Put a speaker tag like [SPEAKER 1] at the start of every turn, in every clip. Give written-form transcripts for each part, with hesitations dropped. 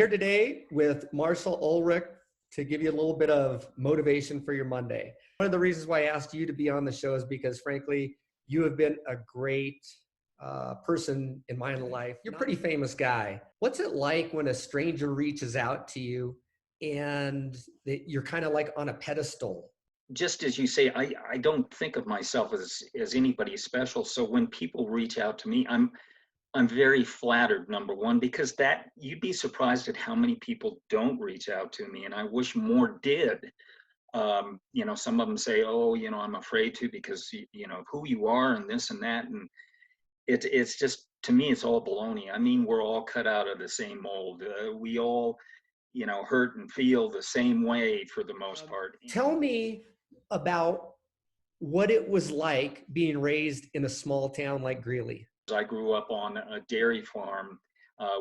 [SPEAKER 1] here today with Marshall Ulrich to give you a little bit of motivation for your Monday. One of the reasons why I asked you to be on the show is because, frankly, you have been a great person in my life. You're a pretty famous guy. What's it like when a stranger reaches out to you and you're kind of like on a pedestal?
[SPEAKER 2] Just as you say, I don't think of myself as anybody special. So when people reach out to me, I'm very flattered, number one, because that you'd be surprised at how many people don't reach out to me, and I wish more did. Some of them say, "Oh, I'm afraid to because of who you are and this and that," and it's just, to me, it's all baloney. I mean, we're all cut out of the same mold. We all, hurt and feel the same way for the most part.
[SPEAKER 1] Tell me about what it was like being raised in a small town like Greeley.
[SPEAKER 2] I grew up on a dairy farm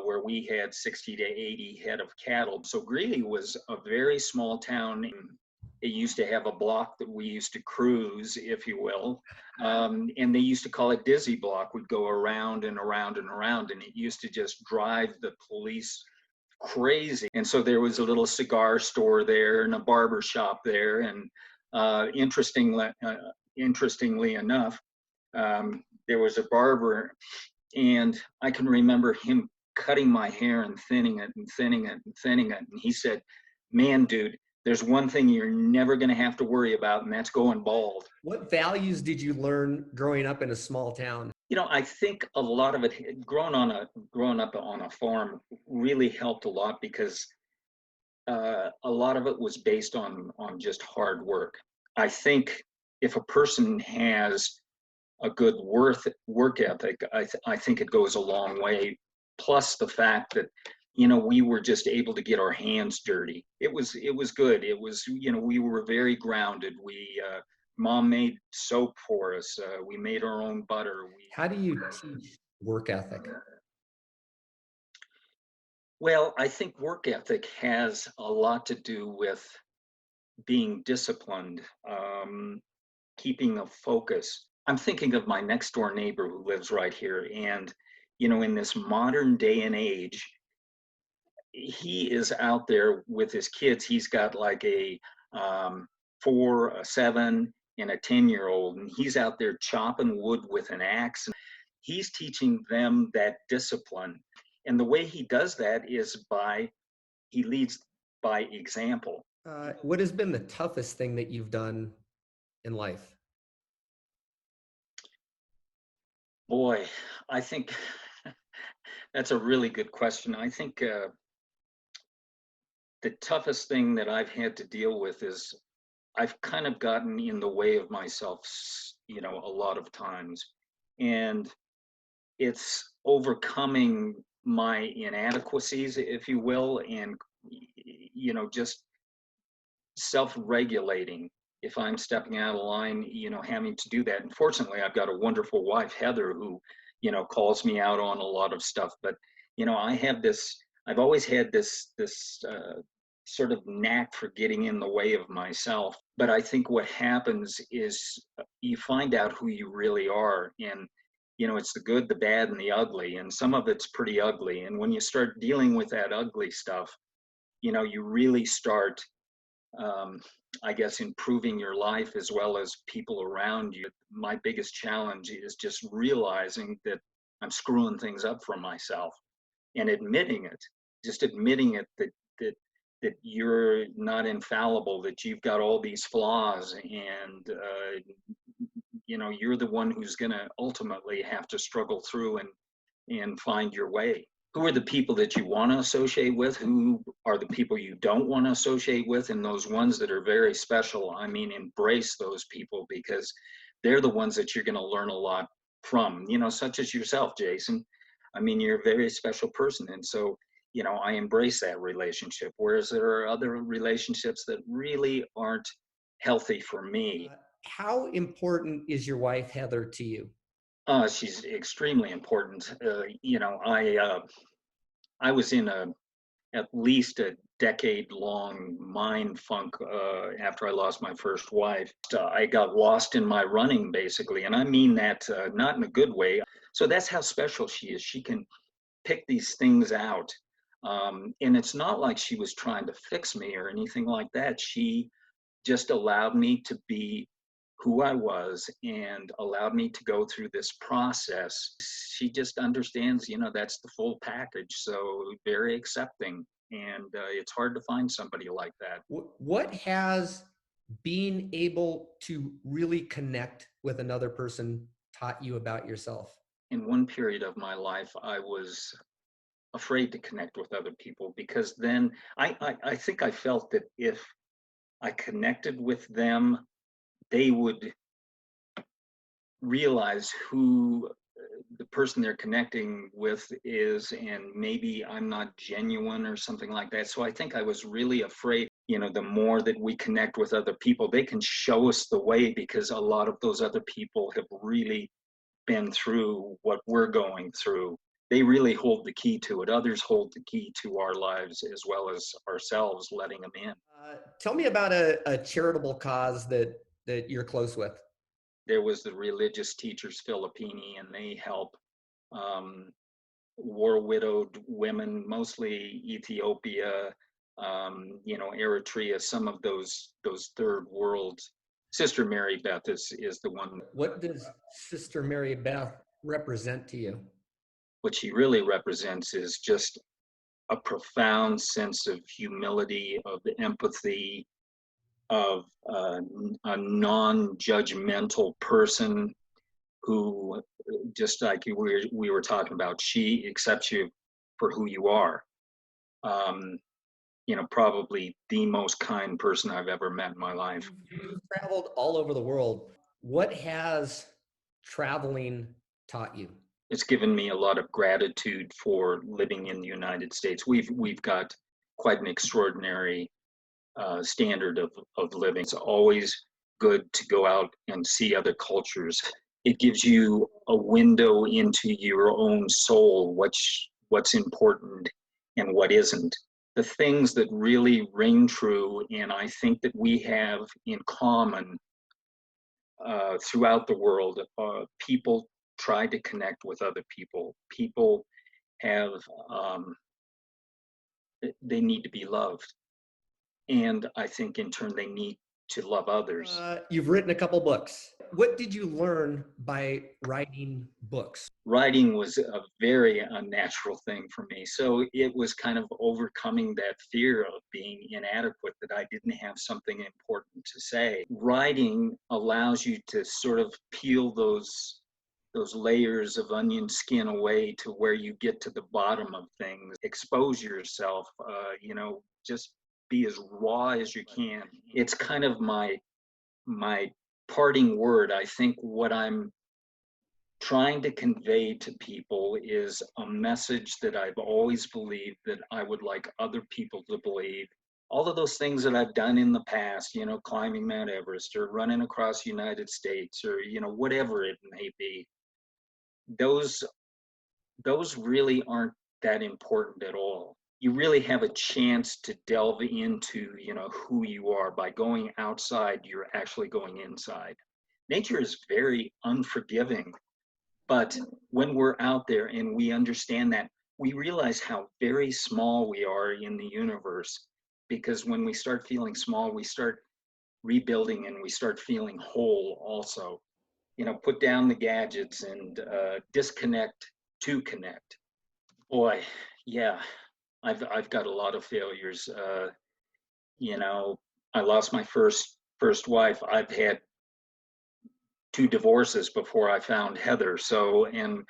[SPEAKER 2] where we had 60 to 80 head of cattle. So Greeley was a very small town. It used to have a block that we used to cruise, if you will. And they used to call it Dizzy Block. We'd go around and around and around, and it used to just drive the police crazy. And so there was a little cigar store there and a barber shop there. And interestingly enough, there was a barber, and I can remember him cutting my hair and thinning it and thinning it and thinning it. And he said, "Man, dude, there's one thing you're never going to have to worry about, and that's going bald."
[SPEAKER 1] What values did you learn growing up in a small town?
[SPEAKER 2] I think a lot of it, growing up on a farm, really helped a lot because a lot of it was based on just hard work. I think if a person has a good work ethic, I think it goes a long way. Plus the fact that, we were just able to get our hands dirty. It was good. It was, we were very grounded. Mom made soap for us. We made our own butter.
[SPEAKER 1] How do you teach work ethic?
[SPEAKER 2] Well, I think work ethic has a lot to do with being disciplined, keeping a focus. I'm thinking of my next door neighbor who lives right here. And, in this modern day and age, he is out there with his kids. He's got like a 4, a 7, and a 10-year-old. And he's out there chopping wood with an axe. And he's teaching them that discipline. And the way he does that is he leads by example.
[SPEAKER 1] What has been the toughest thing that you've done in life?
[SPEAKER 2] Boy, I think that's a really good question. I think the toughest thing that I've had to deal with is I've kind of gotten in the way of myself, a lot of times. And it's overcoming my inadequacies, if you will, and, just self-regulating. If I'm stepping out of line, having to do that. And fortunately, I've got a wonderful wife, Heather, who, calls me out on a lot of stuff. But, I've always had this sort of knack for getting in the way of myself. But I think what happens is you find out who you really are. And, it's the good, the bad, and the ugly. And some of it's pretty ugly. And when you start dealing with that ugly stuff, you really start I guess, improving your life as well as people around you. My biggest challenge is just realizing that I'm screwing things up for myself and admitting it, that you're not infallible, that you've got all these flaws, and, you're the one who's going to ultimately have to struggle through and find your way. Who are the people that you want to associate with? Who are the people you don't want to associate with? And those ones that are very special, embrace those people, because they're the ones that you're going to learn a lot from, such as yourself, Jason. You're a very special person. And so, I embrace that relationship, whereas there are other relationships that really aren't healthy for me.
[SPEAKER 1] How important is your wife, Heather, to you?
[SPEAKER 2] She's extremely important. I was in at least a decade-long mind funk after I lost my first wife. I got lost in my running, basically, and I mean that not in a good way. So that's how special she is. She can pick these things out And it's not like she was trying to fix me or anything like that. She just allowed me to be who I was and allowed me to go through this process. She just understands, that's the full package. So very accepting. And it's hard to find somebody like that.
[SPEAKER 1] What has being able to really connect with another person taught you about yourself?
[SPEAKER 2] In one period of my life, I was afraid to connect with other people because then I think I felt that if I connected with them, they would realize who the person they're connecting with is, and maybe I'm not genuine or something like that. So I think I was really afraid, the more that we connect with other people, they can show us the way, because a lot of those other people have really been through what we're going through. They really hold the key to it. Others hold the key to our lives as well as ourselves, letting them in.
[SPEAKER 1] Tell me about a charitable cause that you're close with.
[SPEAKER 2] There was the Religious Teachers Filippini, and they help um, war widowed women, mostly Ethiopia, Eritrea, some of those third world. Sister Mary Beth is the one.
[SPEAKER 1] What does Sister Mary Beth represent to you?
[SPEAKER 2] What she really represents is just a profound sense of humility, of empathy, of a non-judgmental person who, just like we were talking about, she accepts you for who you are. Probably the most kind person I've ever met in my life.
[SPEAKER 1] You've traveled all over the world. What has traveling taught you?
[SPEAKER 2] It's given me a lot of gratitude for living in the United States. We've got quite an extraordinary standard of living. It's always good to go out and see other cultures. It gives you a window into your own soul, what's important and what isn't. The things that really ring true, and I think that we have in common throughout the world, people try to connect with other people. People have, they need to be loved. And I think in turn, they need to love others.
[SPEAKER 1] You've written a couple books. What did you learn by writing books?
[SPEAKER 2] Writing was a very unnatural thing for me. So it was kind of overcoming that fear of being inadequate, that I didn't have something important to say. Writing allows you to sort of peel those layers of onion skin away to where you get to the bottom of things. Expose yourself, just be as raw as you can. It's kind of my parting word. I think what I'm trying to convey to people is a message that I've always believed, that I would like other people to believe. All of those things that I've done in the past, climbing Mount Everest or running across the United States, or, whatever it may be, those really aren't that important at all. You really have a chance to delve into, who you are. By going outside, you're actually going inside. Nature is very unforgiving, but when we're out there and we understand that, we realize how very small we are in the universe. Because when we start feeling small, we start rebuilding and we start feeling whole also. Put down the gadgets and disconnect to connect. Boy, yeah, I've got a lot of failures. I lost my first wife. I've had 2 divorces before I found Heather. So, and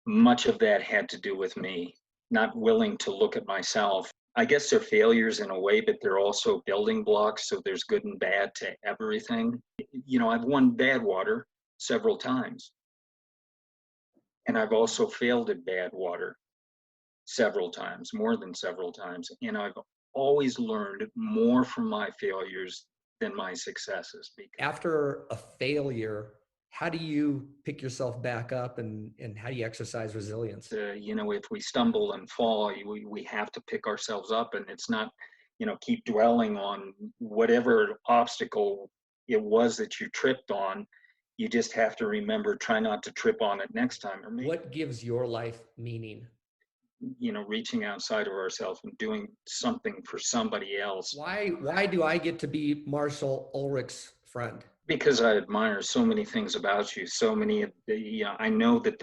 [SPEAKER 2] much of that had to do with me not willing to look at myself. I guess they're failures in a way, but they're also building blocks. So there's good and bad to everything. I've won Badwater several times. And I've also failed at Badwater several times, more than several times. And I've always learned more from my failures than my successes.
[SPEAKER 1] After a failure, how do you pick yourself back up, and how do you exercise resilience?
[SPEAKER 2] If we stumble and fall, we have to pick ourselves up, and it's not, keep dwelling on whatever obstacle it was that you tripped on. You just have to remember, try not to trip on it next time.
[SPEAKER 1] What gives your life meaning?
[SPEAKER 2] reaching outside of ourselves and doing something for somebody else.
[SPEAKER 1] Why do I get to be Marshall Ulrich's friend?
[SPEAKER 2] Because I admire so many things about you, so many of the, I know that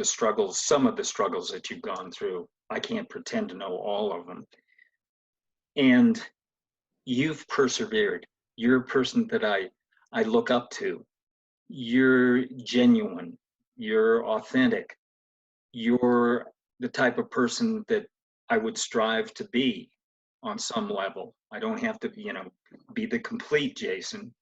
[SPEAKER 2] some of the struggles that you've gone through, I can't pretend to know all of them. And you've persevered. You're a person that I look up to. You're genuine. You're authentic. You're the type of person that I would strive to be on some level. I don't have to, be the complete Jason,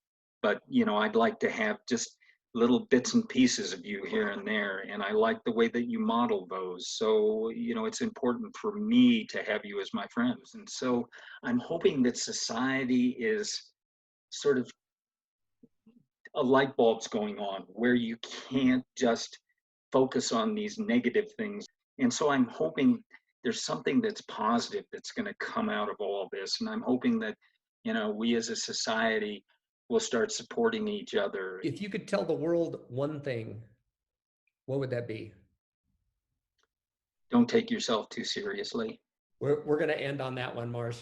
[SPEAKER 2] but I'd like to have just little bits and pieces of you here and there, and I like the way that you model those. So it's important for me to have you as my friends, and so I'm hoping that society is sort of a light bulb's going on where you can't just focus on these negative things. And so I'm hoping there's something that's positive that's going to come out of all this. And I'm hoping that, we as a society will start supporting each other.
[SPEAKER 1] If you could tell the world one thing, what would that be?
[SPEAKER 2] Don't take yourself too seriously.
[SPEAKER 1] We're going to end on that one, Mars.